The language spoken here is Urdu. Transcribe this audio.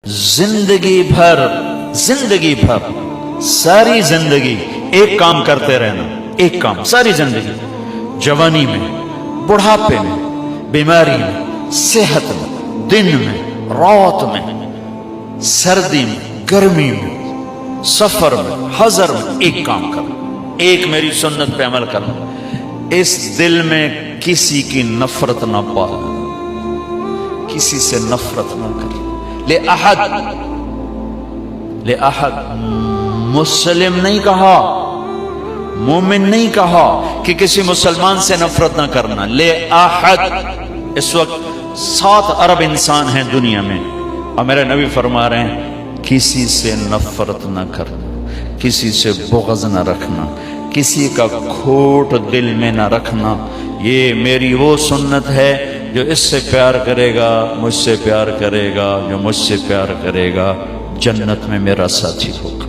زندگی بھر ساری زندگی ایک کام کرتے رہنا، ایک کام ساری زندگی، جوانی میں، بڑھاپے میں، بیماری میں، صحت میں، دن میں، رات میں، سردی میں، گرمی میں، سفر میں، حضر میں، ایک کام کرنا، ایک میری سنت پہ عمل کرنا، اس دل میں کسی کی نفرت نہ پانا، کسی سے نفرت نہ کرنا، لأحد مسلم نہیں کہا، مومن نہیں کہا کہ کسی مسلمان سے نفرت نہ کرنا، لأحد۔ اس وقت 7 ارب انسان ہیں دنیا میں، اور میرے نبی فرما رہے ہیں کسی سے نفرت نہ کرنا، کسی سے بغض نہ رکھنا، کسی کا کھوٹ دل میں نہ رکھنا۔ یہ میری وہ سنت ہے، جو اس سے پیار کرے گا مجھ سے پیار کرے گا، جو مجھ سے پیار کرے گا جنت میں میرا ساتھی ہوگا۔